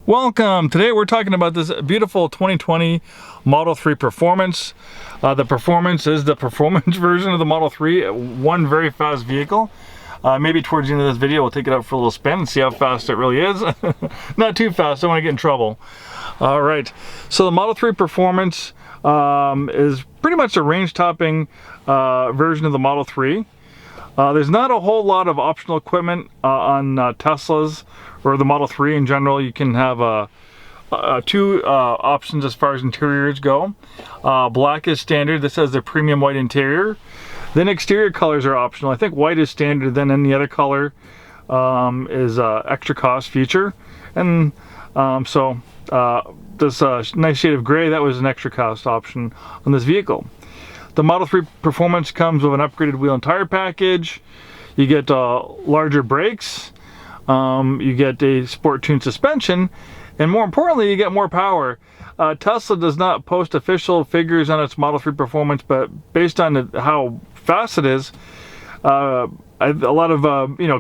Welcome! Today we're talking about this beautiful 2020 Model 3 Performance. The Performance is the performance version of the Model 3, one very fast vehicle. Maybe towards the end of this video we'll take it out for a little spin and see how fast it really is. Not too fast, don't want to get in trouble. Alright, so the Model 3 Performance is pretty much a range-topping version of the Model 3. There's not a whole lot of optional equipment on Teslas or the Model 3 in general. You can have two options as far as interiors go. Black is standard. This has the premium white interior. Then exterior colors are optional. I think white is standard, then any other color is extra cost feature. And this nice shade of gray, that was an extra cost option on this vehicle. The Model 3 Performance comes with an upgraded wheel and tire package. You get larger brakes. You get a sport-tuned suspension. And more importantly, you get more power. Tesla does not post official figures on its Model 3 Performance, but based on how fast it is, a lot of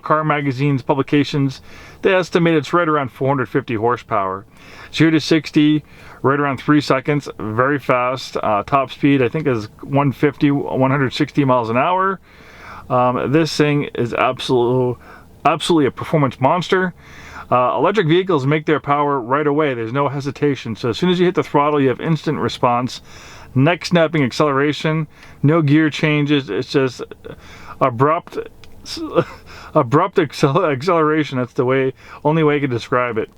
car magazines, publications, they estimate it's right around 450 horsepower. 0 to 60, right around 3 seconds, very fast. Top speed, I think, is 160 miles an hour. This thing is absolutely a performance monster. Electric vehicles make their power right away. There's no hesitation. So as soon as you hit the throttle, you have instant response. Neck snapping acceleration, no gear changes. It's just abrupt acceleration. That's the only way I can describe it.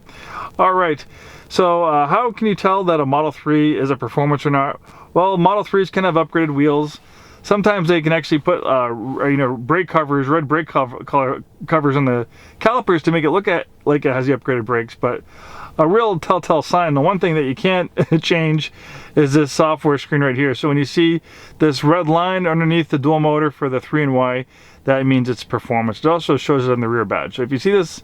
All right, so how can you tell that a Model 3 is a performance or not? Well, Model 3s can have upgraded wheels. Sometimes they can actually put brake covers, red brake covers on the calipers to make it look like it has the upgraded brakes. But a real telltale sign, the one thing that you can't change is this software screen right here. So when you see this red line underneath the dual motor for the 3-in-Y, that means it's performance. It also shows it on the rear badge. So if you see this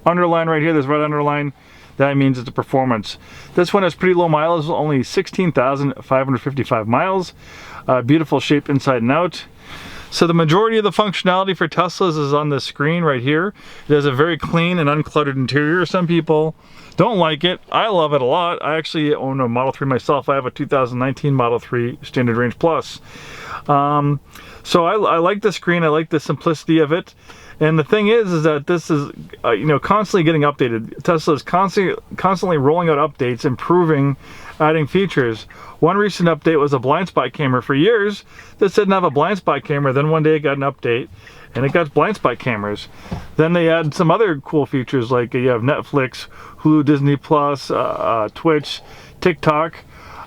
underline right here, this red underline, that means it's a performance. This one has pretty low mileage, only 16,555 miles. Beautiful shape inside and out. So the majority of the functionality for Teslas is on this screen right here. It has a very clean and uncluttered interior. Some people don't like it. I love it a lot. I actually own a Model 3 myself. I have a 2019 Model 3 Standard Range Plus. So I like the screen. I like the simplicity of it. And the thing is that this is, constantly getting updated. Tesla is constantly rolling out updates, improving, adding features. One recent update was a blind spot camera. For years, this didn't have a blind spot camera. Then one day it got an update, and it got blind spot cameras. Then they add some other cool features, like you have Netflix, Hulu, Disney Plus, Twitch, TikTok.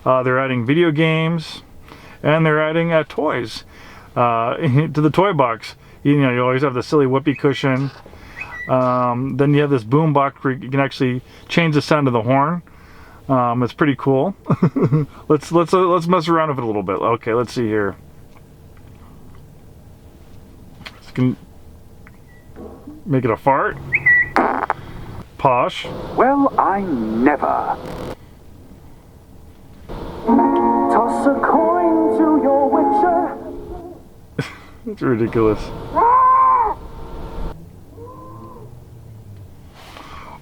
They're adding video games, and they're adding toys to the toy box. You always have the silly whoopee cushion. Then you have this boom box where you can actually change the sound of the horn. It's pretty cool. let's mess around with it a little bit. Okay, let's see here. Can make it a fart. Posh. Well, I never. Toss a coin to your witcher. It's ridiculous.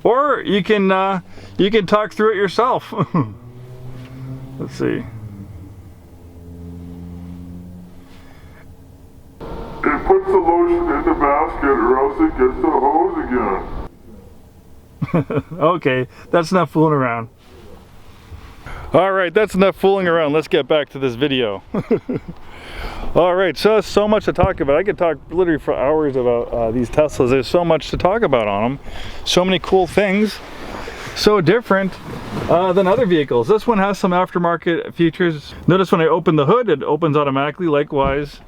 Or you can talk through it yourself. Let's see. It puts the lotion in the basket or else it gets the hose again. Okay, that's enough fooling around. Alright, that's enough fooling around. Let's get back to this video. Alright, so much to talk about. I could talk literally for hours about these Teslas. There's so much to talk about on them. So many cool things. So different than other vehicles. This one has some aftermarket features. Notice when I open the hood, it opens automatically. Likewise,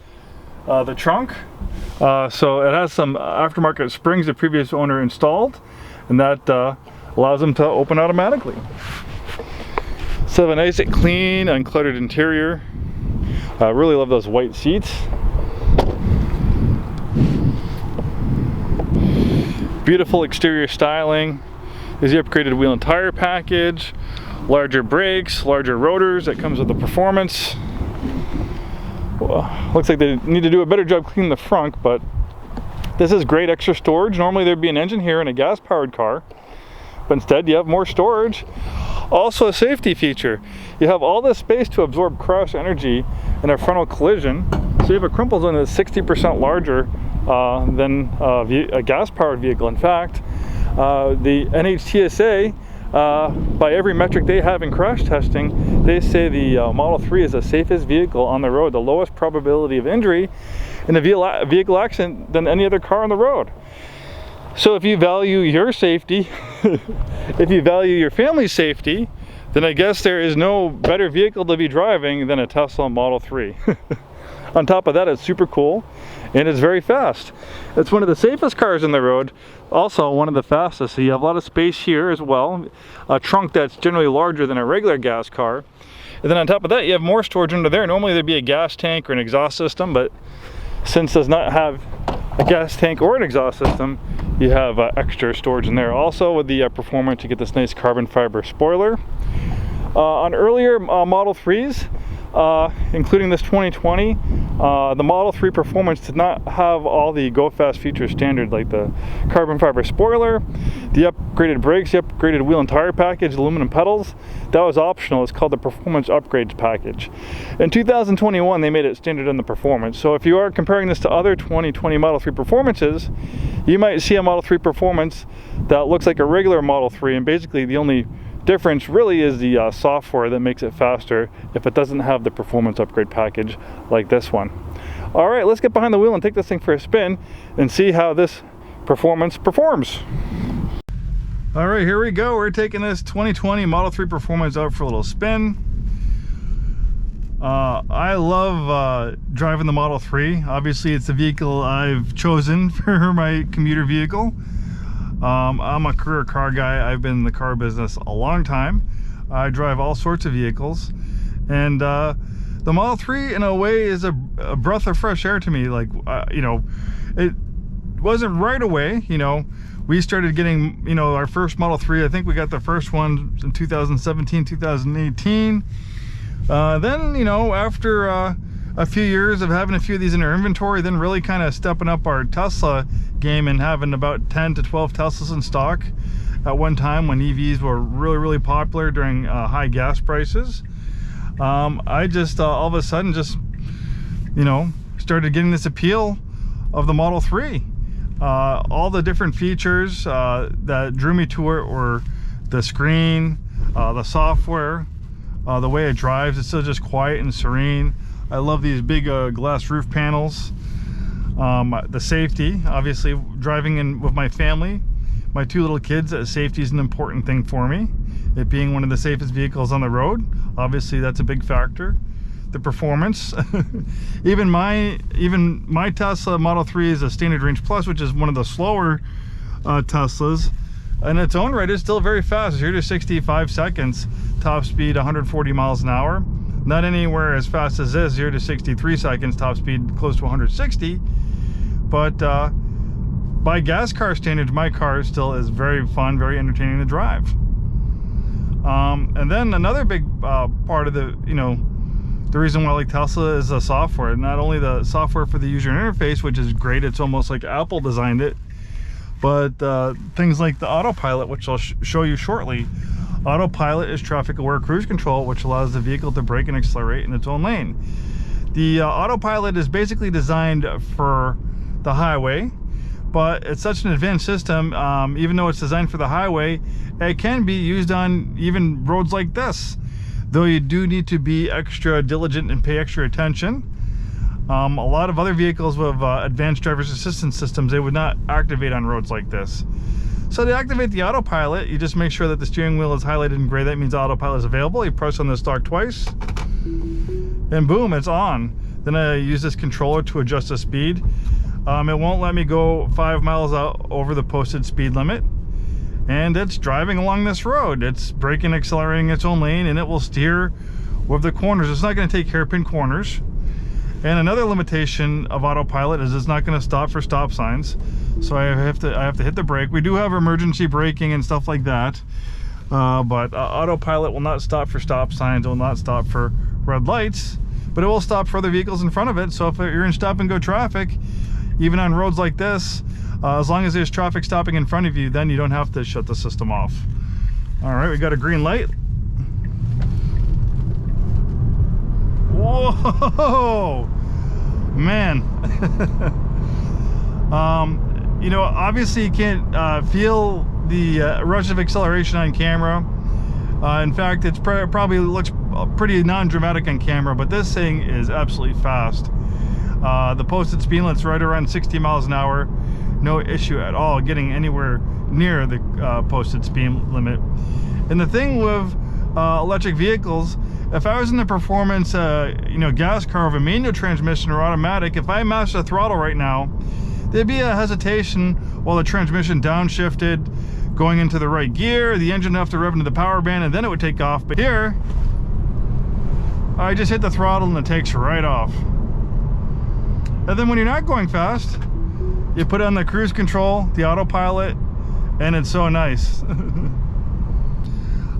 the trunk. So it has some aftermarket springs the previous owner installed, and that allows them to open automatically. So a nice, clean, uncluttered interior. I really love those white seats. Beautiful exterior styling. There's the upgraded wheel and tire package. Larger brakes, larger rotors. That comes with the Performance. Well, looks like they need to do a better job cleaning the front, but this is great extra storage. Normally there'd be an engine here and a gas-powered car. but instead you have more storage. Also a safety feature. You have all this space to absorb crash energy in a frontal collision. So you have a crumple zone that's 60% larger than a gas-powered vehicle. In fact, the NHTSA, by every metric they have in crash testing, they say the Model 3 is the safest vehicle on the road, the lowest probability of injury in a vehicle accident than any other car on the road. So if you value your safety, if you value your family's safety, then I guess there is no better vehicle to be driving than a Tesla Model 3. On top of that, it's super cool and it's very fast. It's one of the safest cars on the road, also one of the fastest. So you have a lot of space here as well, a trunk that's generally larger than a regular gas car. And then on top of that, you have more storage under there. Normally there'd be a gas tank or an exhaust system, but since it does not have a gas tank or an exhaust system, you have extra storage in there. Also with the performance, you get this nice carbon fiber spoiler. On earlier Model 3s, including this 2020, the Model 3 Performance did not have all the Go Fast features standard, like the carbon fiber spoiler, the upgraded brakes, the upgraded wheel and tire package, aluminum pedals. That was optional. It's called the Performance Upgrades package. In 2021, they made it standard in the Performance. So if you are comparing this to other 2020 Model 3 Performances, you might see a Model 3 Performance that looks like a regular Model 3, and basically the only difference really is the software that makes it faster if it doesn't have the performance upgrade package like this one. All right, let's get behind the wheel and take this thing for a spin and see how this performance performs. All right, here we go. We're taking this 2020 Model 3 Performance out for a little spin. I love driving the Model 3. Obviously, it's the vehicle I've chosen for my commuter vehicle. I'm a career car guy. I've been in the car business a long time. I drive all sorts of vehicles, and the Model 3 in a way is a breath of fresh air to me. Like, you know, it wasn't right away. You know, we started getting, you know, our first Model 3. I think we got the first one in 2017, 2018. Then, you know, after a few years of having a few of these in our inventory, then really kind of stepping up our Tesla game and having about 10 to 12 Teslas in stock at one time when EVs were really popular during high gas prices. I just all of a sudden just, you know, started getting this appeal of the Model 3. All the different features that drew me to it were the screen, the software, the way it drives. It's still just quiet and serene. I love these big glass roof panels. The safety, obviously driving in with my family, my two little kids, safety is an important thing for me. It being one of the safest vehicles on the road, obviously that's a big factor. The performance, even my Tesla Model 3 is a standard range plus, which is one of the slower Teslas. In its own right, it's still very fast, 0 to 65 seconds, top speed 140 miles an hour. Not anywhere as fast as this, 0 to 63 seconds, top speed close to 160. But by gas car standards, my car still is very fun, very entertaining to drive. And then another big part of the, you know, the reason why I like Tesla is the software. Not only the software for the user interface, which is great, it's almost like Apple designed it, but things like the autopilot, which I'll show you shortly. Autopilot is traffic aware cruise control, which allows the vehicle to brake and accelerate in its own lane. The autopilot is basically designed for the highway, but it's such an advanced system, even though it's designed for the highway, it can be used on even roads like this, though you do need to be extra diligent and pay extra attention. A lot of other vehicles with advanced driver's assistance systems, they would not activate on roads like this. So to activate the autopilot, you just make sure that the steering wheel is highlighted in gray. That means autopilot is available. You press on the stalk twice, and boom, it's on. Then I use this controller to adjust the speed. It won't let me go 5 miles out over the posted speed limit. And it's driving along this road. It's braking, accelerating its own lane, and it will steer with the corners. It's not going to take hairpin corners. And another limitation of autopilot is it's not going to stop for stop signs. So I have to hit the brake. We do have emergency braking and stuff like that, but autopilot will not stop for stop signs. It will not stop for red lights, but it will stop for other vehicles in front of it. So if you're in stop and go traffic, even on roads like this, As long as there's traffic stopping in front of you, then you don't have to shut the system off. All right, we got a green light. Whoa, man. You know, obviously you can't feel the rush of acceleration on camera. In fact, it's probably looks pretty non-dramatic on camera, but this thing is absolutely fast. The posted speed limit's right around 60 miles an hour. No issue at all getting anywhere near the posted speed limit. And the thing with electric vehicles, if I was in the performance, you know, gas car with a manual transmission or automatic, if I mashed the throttle right now, there'd be a hesitation while the transmission downshifted, going into the right gear, the engine would have to rev into the power band, and then it would take off. But here, I just hit the throttle and it takes right off. And then when you're not going fast, you put on the cruise control, the autopilot, and it's so nice.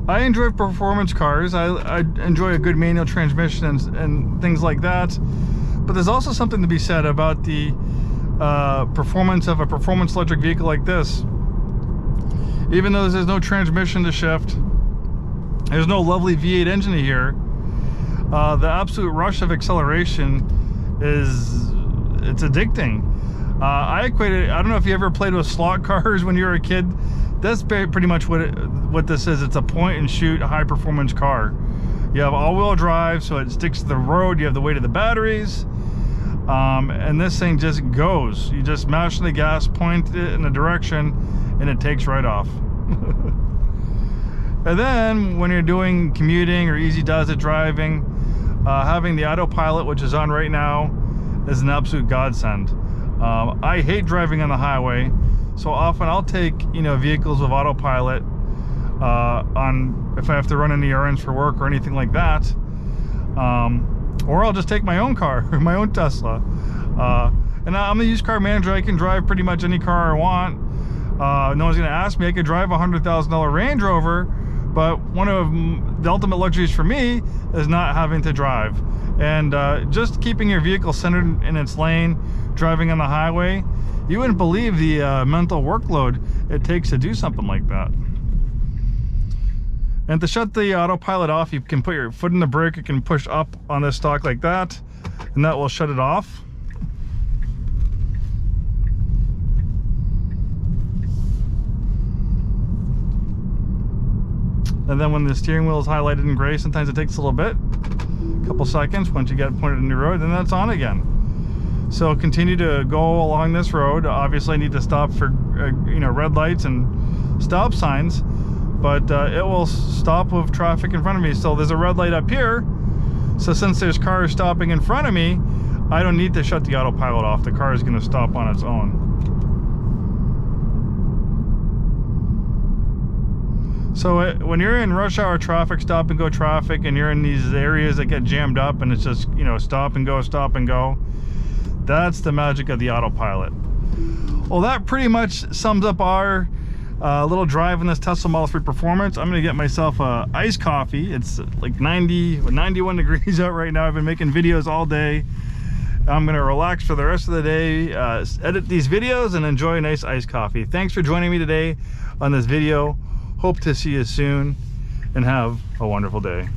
I enjoy performance cars. I enjoy a good manual transmission and things like that. But there's also something to be said about the performance of a performance electric vehicle like this. Even though there's no transmission to shift, there's no lovely V8 engine here, the absolute rush of acceleration it's addicting. I equate it, I don't know if you ever played with slot cars when you were a kid. That's pretty much what this is. It's a point and shoot high performance car. You have all-wheel drive, so it sticks to the road. You have the weight of the batteries, and this thing just goes. You just mash the gas, point it in a direction, and it takes right off. And then when you're doing commuting or easy does it driving, having the autopilot, which is on right now, is an absolute godsend. I hate driving on the highway, so often I'll take, you know, vehicles with autopilot on if I have to run any errands for work or anything like that, or I'll just take my own car, my own Tesla. And I'm a used car manager. I can drive pretty much any car I want. No one's going to ask me. I could drive a $100,000 Range Rover, but one of the ultimate luxuries for me is not having to drive. And just keeping your vehicle centered in its lane, driving on the highway, you wouldn't believe the mental workload it takes to do something like that. And to shut the autopilot off, you can put your foot in the brake. You can push up on this stalk like that, and that will shut it off. And then when the steering wheel is highlighted in gray, sometimes it takes a little bit, a couple seconds. Once you get it pointed in the road, then that's on again. So continue to go along this road. Obviously I need to stop for you know, red lights and stop signs, but it will stop with traffic in front of me. So there's a red light up here, so since there's cars stopping in front of me, I don't need to shut the autopilot off. The car is going to stop on its own. So when you're in rush hour traffic, stop and go traffic, and you're in these areas that get jammed up and it's just, you know, stop and go, that's the magic of the autopilot. Well, that pretty much sums up our little drive in this Tesla Model 3 Performance. I'm gonna get myself a iced coffee. It's like 91 degrees out right now. I've been making videos all day. I'm gonna relax for the rest of the day, edit these videos, and enjoy a nice iced coffee. Thanks for joining me today on this video. Hope to see you soon, and have a wonderful day.